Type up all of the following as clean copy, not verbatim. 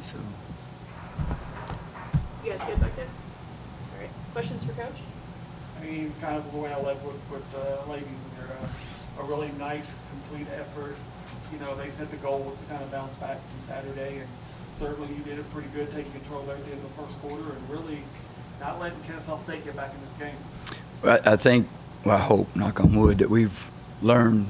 So. You guys good back there? All right. Questions for Coach? I mean, kind of the way I left with the ladies in there, a really nice, complete effort. You know, they said the goal was to kind of bounce back from Saturday, and certainly you did it pretty good, taking control of everything in the first quarter and really not letting Kennesaw State get back in this game. I think, well, I hope, knock on wood, that we've learned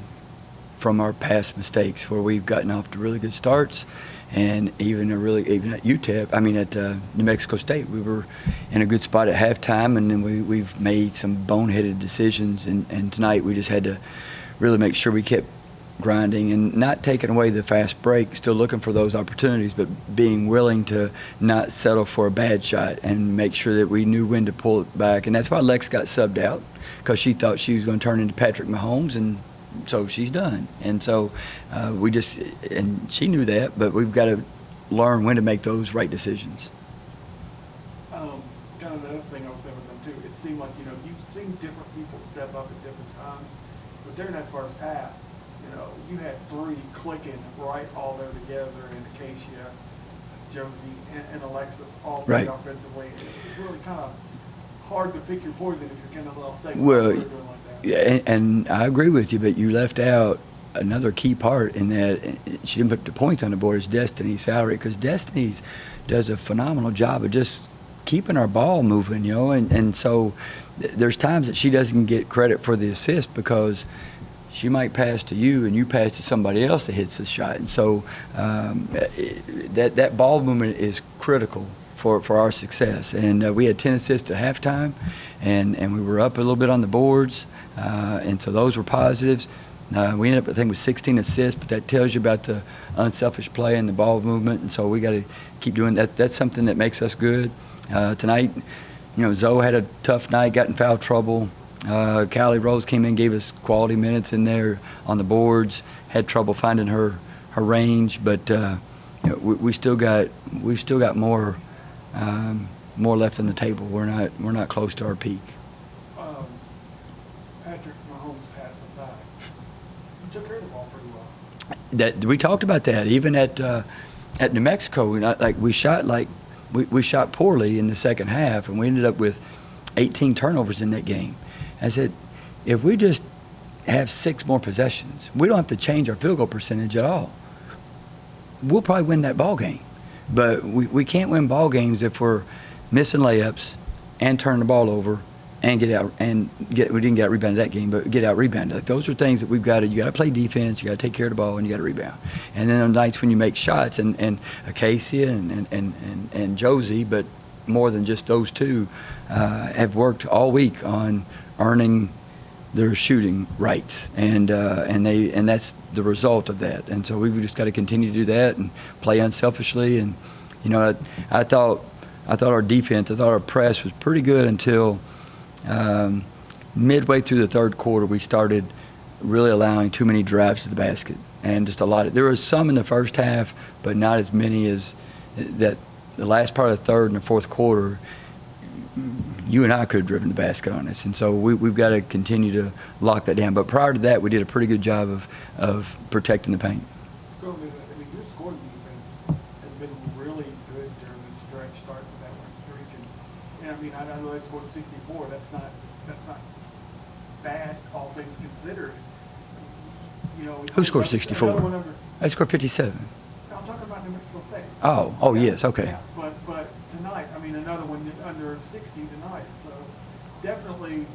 from our past mistakes where we've gotten off to really good starts. And even at UTEP, at New Mexico State, we were in a good spot at halftime, and then we've made some boneheaded decisions. And tonight we just had to really make sure we kept grinding and not taking away the fast break, still looking for those opportunities, but being willing to not settle for a bad shot and make sure that we knew when to pull it back. And that's why Lex got subbed out, because she thought she was going to turn into Patrick Mahomes, and so she's done. And so and she knew that, but we've got to learn when to make those right decisions. Kind of the other thing I was saying with them too, it seemed like, you know, you've seen different people step up at different times, but during that first half, you know, you had three clicking right all there together, and Acacia, Josie, and Alexis all playing Right. offensively. And it was really kind of hard to pick your poison if you're Kennesaw State. Well, doing like that. yeah, and I agree with you, but you left out another key part in that she didn't put the points on the board is Destiny's salary, because Destiny's does a phenomenal job of just keeping our ball moving, you know, and so there's times that she doesn't get credit for the assist because she might pass to you and you pass to somebody else that hits the shot. And so that ball movement is critical for our success. And we had 10 assists at halftime, and we were up a little bit on the boards, and so those were positives. We ended up, I think, with 16 assists, but that tells you about the unselfish play and the ball movement, and so we got to keep doing that. That's something that makes us good. Tonight, you know, Zoe had a tough night, got in foul trouble. Callie Rose came in, gave us quality minutes in there on the boards, had trouble finding her range, but you know, we still got more left on the table. We're not close to our peak. Patrick Mahomes pass aside. You took care of the ball pretty well. That we talked about that even at New Mexico. We shot poorly in the second half, and we ended up with 18 turnovers in that game. I said, if we just have 6 more possessions, we don't have to change our field goal percentage at all. We'll probably win that ball game. But we can't win ball games if we're missing layups and turning the ball over and we didn't get out rebounded that game, but get out rebounded. Like, those are things that you got to play defense, you got to take care of the ball, and you got to rebound. And then on nights when you make shots, and Acacia and Josie, but more than just those two, have worked all week on earning their shooting rights, and that's the result of that. And so we've just got to continue to do that and play unselfishly. And you know, I thought our defense, our press was pretty good until midway through the third quarter. We started really allowing too many drives to the basket, and just a lot of. There was some in the first half, but not as many as that. The last part of the third and the fourth quarter, you and I could have driven the basket on us, and so we've got to continue to lock that down. But prior to that, we did a pretty good job of protecting the paint. I mean, your scoring defense has been really good during this stretch, starting with that win streak. And I mean, I know they scored 64. That's not bad, all things considered. You know, Who scored 64? I scored 57. I'm talking about New Mexico State. Oh, yes, okay. Yeah, but tonight, I mean, another one under 60 tonight. So definitely,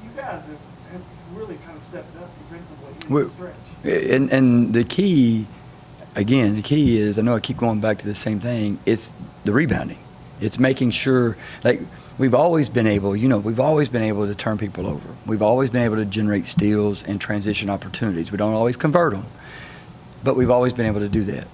you guys have really kind of stepped up defensively in the stretch. And the key is, I know I keep going back to the same thing, it's the rebounding. It's making sure, like, we've always been able to turn people over. We've always been able to generate steals and transition opportunities. We don't always convert them, but we've always been able to do that.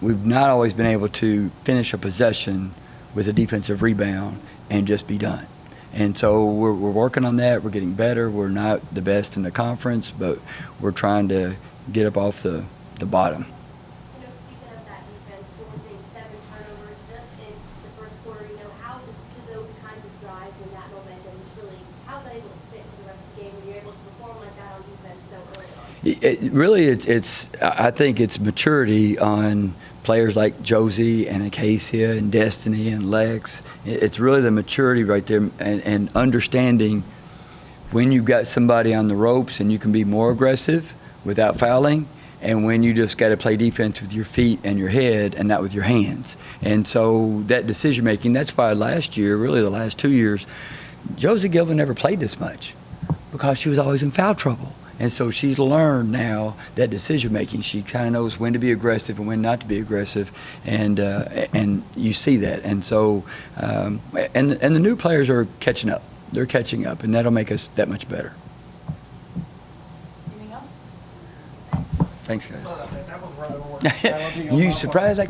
We've not always been able to finish a possession with a defensive rebound and just be done. And so we're working on that. We're getting better. We're not the best in the conference, but we're trying to get up off the bottom. You know, speaking of that defense, forcing 7 turnovers just in the first quarter, you know, how do those kinds of drives and that momentum really, how's that able to stick for the rest of the game when you're able to perform like that on defense so early on? I think it's maturity on players like Josie and Acacia and Destiny and Lex. It's really the maturity right there and understanding when you've got somebody on the ropes and you can be more aggressive without fouling, and when you just got to play defense with your feet and your head and not with your hands. And so that decision making, that's why last year, really the last 2 years, Josie Gilvin never played this much because she was always in foul trouble. And so she's learned now that decision making. She kind of knows when to be aggressive and when not to be aggressive, and you see that. And so and the new players are catching up. They're catching up, and that'll make us that much better. Anything else? Thanks, guys. Sorry about that. That was rather more. You surprised like